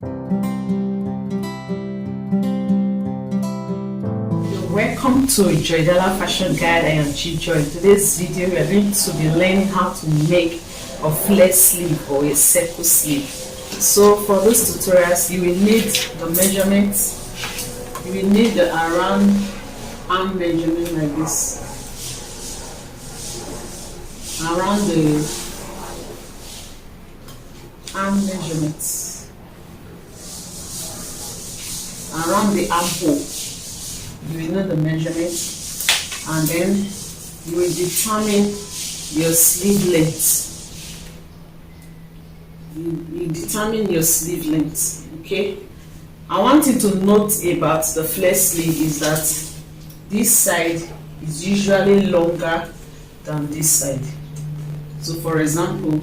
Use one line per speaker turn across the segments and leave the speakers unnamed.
Welcome to Joydella Fashion Guide. I am Chijo. In today's video, we are going to be learning how to make a flare sleeve or a circle sleeve. So for this tutorials, you will need the measurements. You will need the around arm measurement like this, around the arm measurements, around the armhole. You will know the measurement, and then you will determine your sleeve length. You determine your sleeve length. Okay, I want you to note about the flare sleeve is that this side is usually longer than this side. So for example,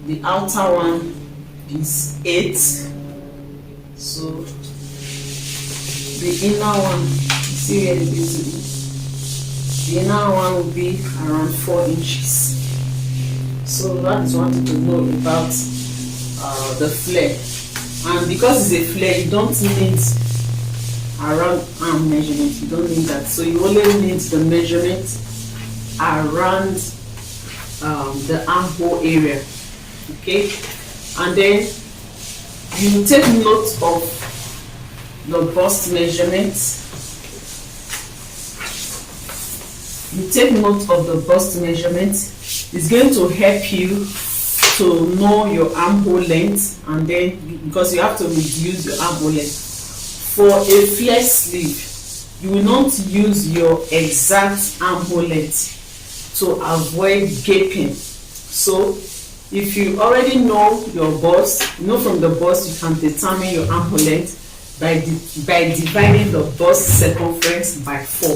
the outer one is 8, so the inner one, see where it is. The inner one will be around 4 inches. So that is one thing to know about the flare. And because it's a flare, you don't need around arm measurement. You don't need that. So you only need the measurement around the armhole area. Okay, and then you take note of the bust measurement. You take note of the bust measurement. It's going to help you to know your armhole length, and then because you have to reduce your armhole length. For a flare sleeve, you will not use your exact armhole length to avoid gaping. So if you already know your bust, you know from the bust you can determine your armhole length by dividing the bust circumference by 4.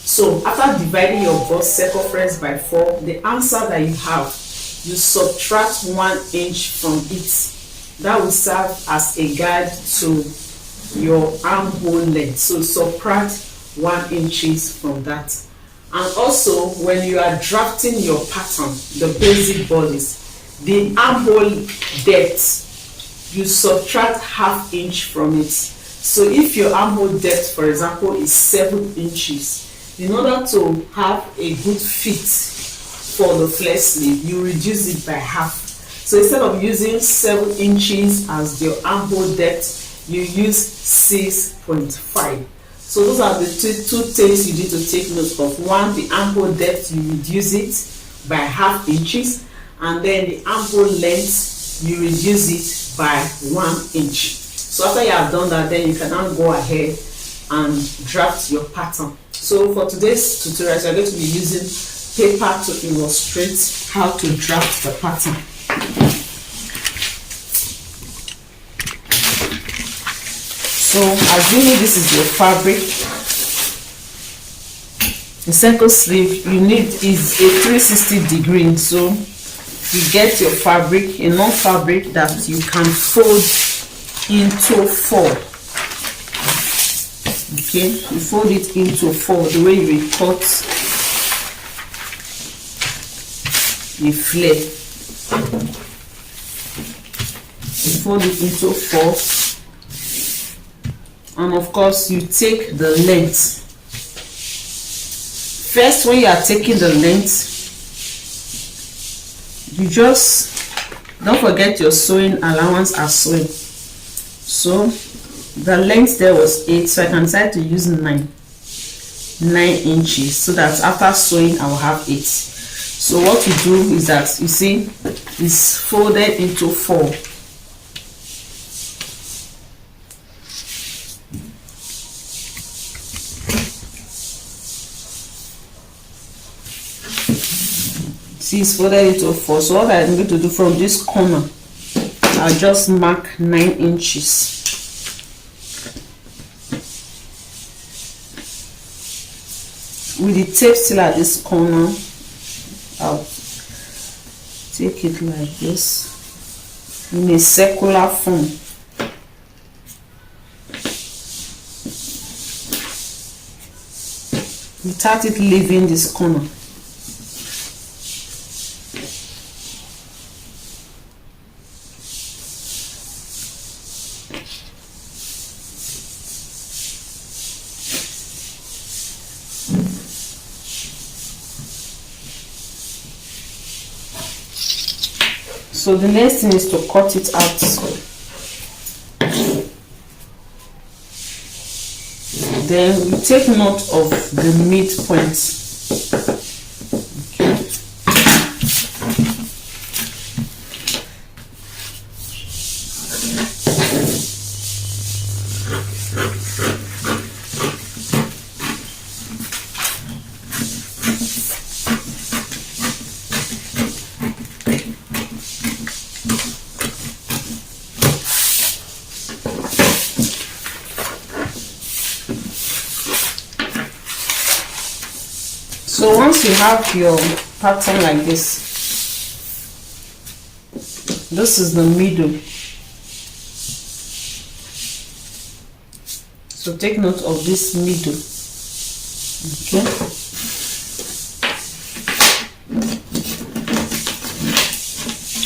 So after dividing your bust circumference by 4, the answer that you have, you subtract 1 inch from it. That will serve as a guide to your armhole length. So subtract 1 inches from that. And also when you are drafting your pattern, the basic bodies, the armhole depth, you subtract ½ inch from it. So if your armhole depth, for example, is 7 inches, in order to have a good fit for the flare sleeve, you reduce it by half. So instead of using 7 inches as your armhole depth, you use 6.5. So those are the two things you need to take note of. One, the armhole depth, you reduce it by ½ inches, and then the armhole length, you reduce it by 1 inch. So after you have done that, then you can now go ahead and draft your pattern. So for today's tutorial, we are going to be using paper to illustrate how to draft the pattern. So assuming this is your fabric, the circle sleeve you need is a 360 degree. So you get your fabric, enough fabric that you can fold into 4. Okay, you fold it into 4 the way you will cut the flare. You fold it into 4, and of course you take the length. First, when you are taking the length, you just don't forget your sewing allowance as sewing. So the length there was 8, so I can decide to use 9 inches, so that after sewing I will have 8. So what you do is that, you see, it's folded into 4. See, it's folded into 4. So what I'm going to do from this corner, I'll just mark 9 inches. With the tape still at this corner, I'll take it like this in a circular form. Without it leaving this corner. So the next thing is to cut it out. Then you take note of the midpoint. So once you have your pattern like this is the middle. So take note of this middle. Okay.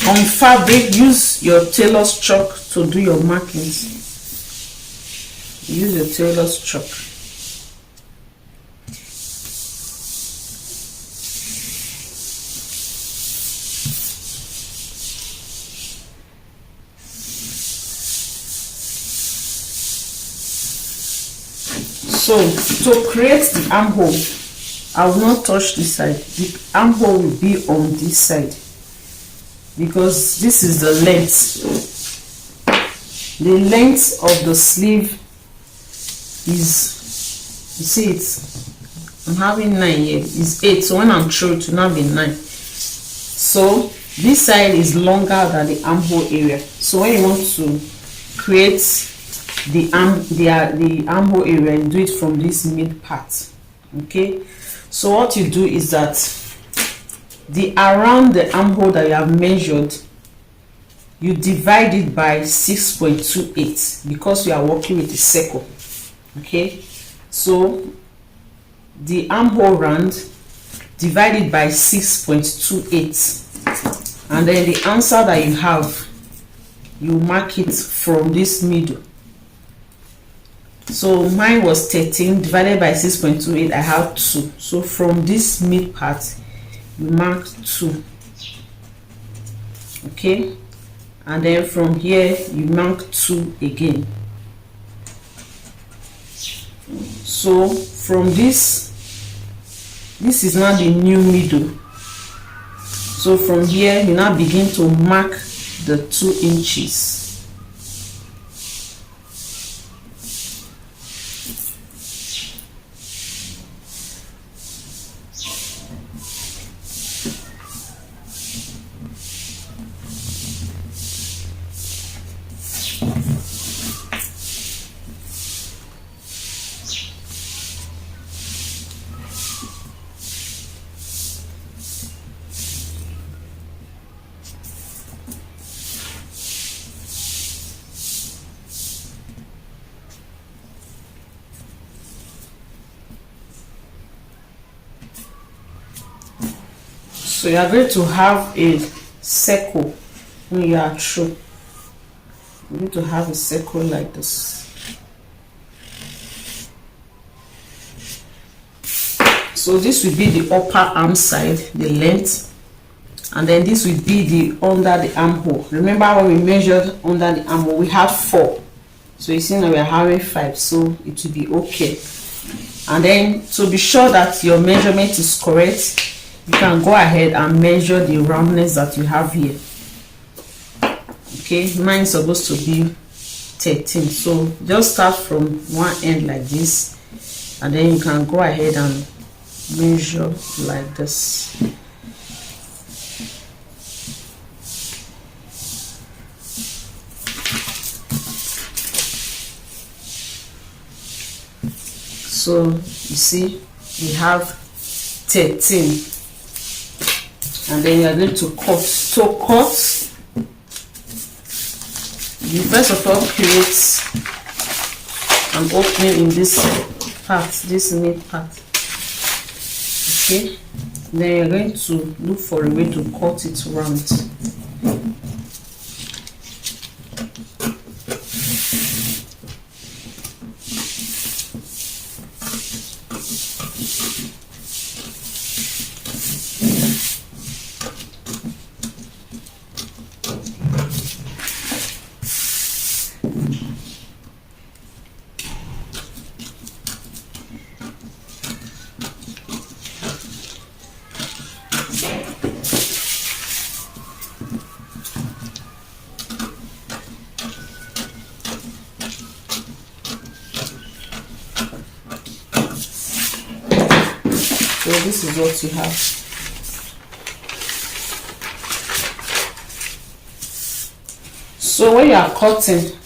On fabric, use your tailor's chalk to do your markings. Use your tailor's chalk. So to create the armhole, I will not touch this side. The armhole will be on this side because this is the length. The length of the sleeve is, you see it, I'm having 9 here, is 8. So when I'm through, it will now be 9. So this side is longer than the armhole area. So when you want to create the armhole area, and do it from this mid part. Okay, so what you do is that the around the armhole that you have measured, you divide it by 6.28 because we are working with a circle. Okay, so the armhole round divided by 6.28, and then the answer that you have, you mark it from this middle. So mine was 13 divided by 6.28, I have 2. So from this mid part, you mark 2. Okay, and then from here you mark 2 again. So from this is now the new middle. So from here you now begin to mark the 2 inches. So you are going to have a circle when you are through. You need to have a circle like this. So this will be the upper arm side, the length, and then this will be the under the armhole. Remember when we measured under the armhole, we had 4. So you see now we are having 5, so it will be okay. And then to be sure that your measurement is correct, you can go ahead and measure the roundness that you have here. Okay, mine is supposed to be 13. So just start from one end like this, and then you can go ahead and measure like this. So you see we have 13, and then you are going to cut. To cut, you first of all create an opening in this part, this mid part. Okay, then you're going to look for a way to cut it round. So this is what you have. So when you are cutting,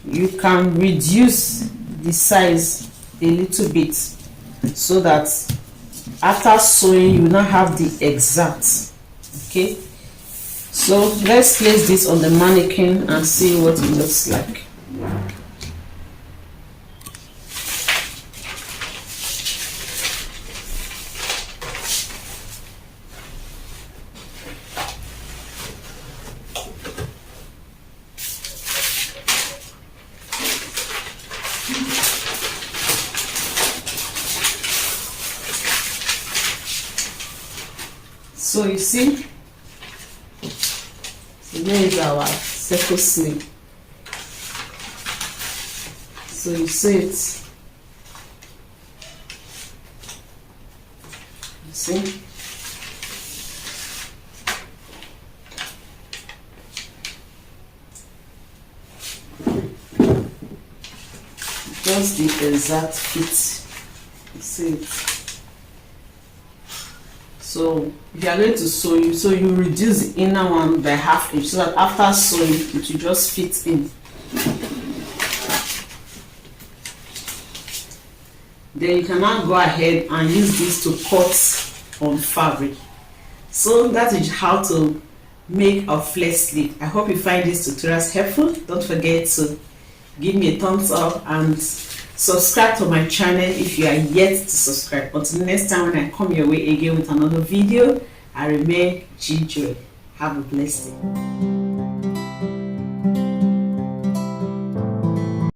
you can reduce the size a little bit so that after sewing you will not have the exact. Okay, so let's place this on the mannequin and see what it looks like. So you see, so here is our circle sleeve. So you see it. You see? Just the exact fit. You see it. So if you are going to sew, you reduce the inner one by ½ inch so that after sewing it will just fit in. Then you can now go ahead and use this to cut on fabric. So that is how to make a flared sleeve. I hope you find this tutorials helpful. Don't forget to give me a thumbs up and subscribe to my channel if you are yet to subscribe. Until next time when I come your way again with another video, I remain G Joy. Have a blessed day.